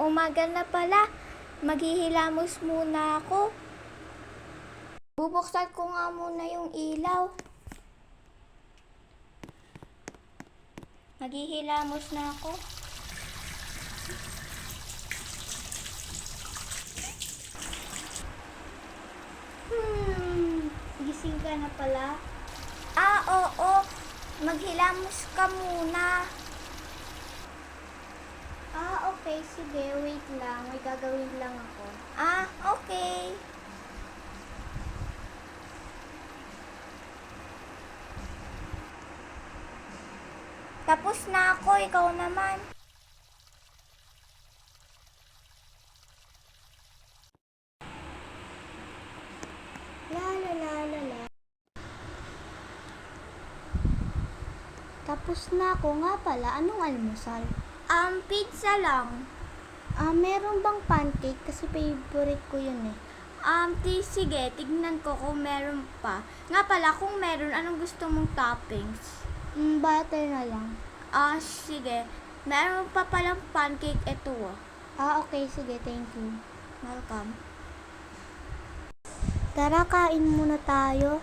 umaga na pala. Maghihilamos muna ako. Bubuksan ko nga muna yung ilaw. Maghihilamos na ako. Gising ka na pala? Oo. Maghilamos ka muna. Okay. Sige. Wait lang. May gagawin lang ako. Okay. Tapos na ako. Ikaw naman. La. Tapos na ako nga pala. Anong almusal? Pizza lang. Meron bang pancake? Kasi favorite ko yun eh. Sige. Tignan ko kung meron pa. Nga pala, kung meron, anong gusto mong toppings? Butter na lang. Sige. Meron pa palang pancake. Ito okay. Sige. Thank you. Welcome. Tara, kain muna tayo.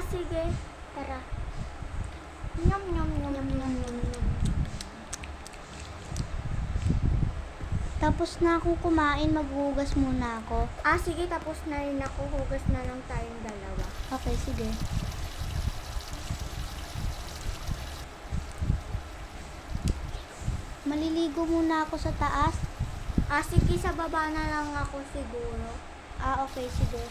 Sige. Tara. Nyam. Tapos na akong kumain, maghugas muna ako. Sige, tapos na rin ako. Hugas na lang tayong dalawa. Okay, sige. Maliligo muna ako sa taas. Sige, sa baba na lang ako siguro. Okay, sige.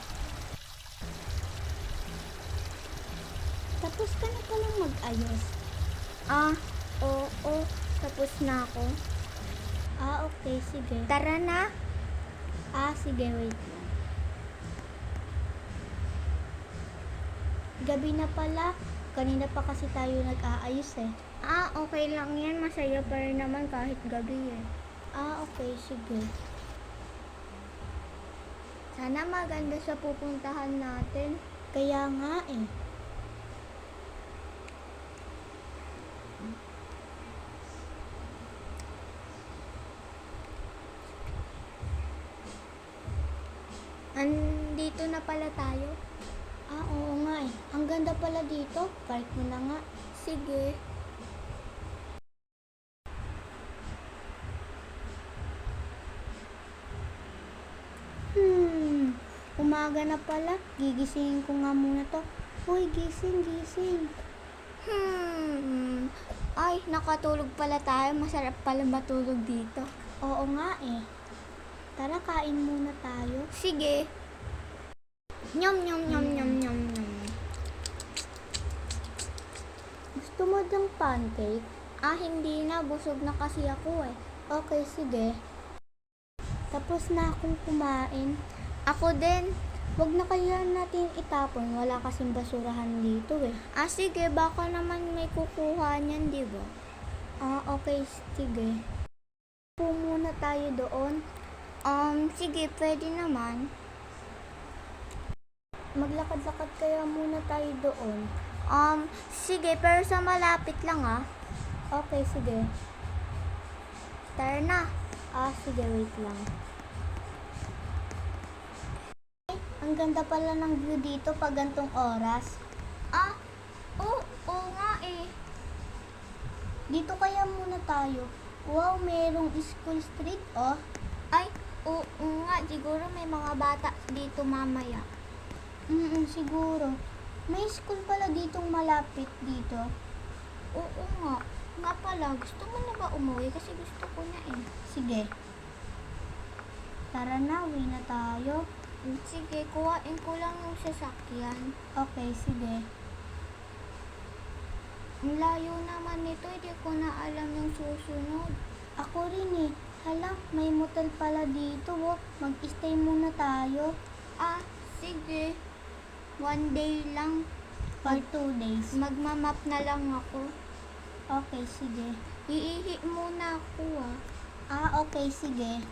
Tapos ka na palang mag-ayos. Oo. Tapos na ako. Okay, sige. Tara na. Sige, wait lang. Gabi na pala. Kanina pa kasi tayo nag-aayos eh. Okay lang yan. Masaya pa rin naman kahit gabi eh. Okay, sige. Sana maganda sa pupuntahan natin. Kaya nga eh. Andito na pala tayo. Oo nga eh. Ang ganda pala dito. Park mo na nga. Sige. Umaga na pala. Gigisingin ko nga muna to. Hoy, gising. Ay, nakatulog pala tayo. Masarap pala matulog dito. Oo nga eh. Tara, kain muna tayo. Sige. Nyam. Gusto mo ng pancake? Hindi na. Busog na kasi ako eh. Okay, sige. Tapos na akong kumain. Ako din. Wag na kaya natin itapon. Wala kasing basurahan dito eh. Sige. Baka naman may kukuha niyan, di ba? Okay. Sige. Upo muna tayo doon. Sige, pwede naman. Maglakad-lakad kaya muna tayo doon. Sige, pero sa malapit lang Okay, sige. Tara na. Sige, wait lang. Ang ganda pala ng view dito pag gantong oras. Oo nga eh. Dito kaya muna tayo. Wow, merong school street Oo nga, siguro may mga bata dito mamaya. Siguro. May school pala ditong malapit dito. Oo nga. Nga pala, gusto mo na ba umuwi? Kasi gusto ko na eh. Sige. Tara na, uwi na tayo. Sige, kuhain ko lang yung sasakyan. Okay, sige. Ang layo naman nito, hindi ko na alam yung susunod. Ako rin eh. Hala, may motel pala dito Mag-stay muna tayo. Sige. 1 day lang. Or 2 days. Magmamap na lang ako. Okay, sige. Iihi muna ako okay, sige.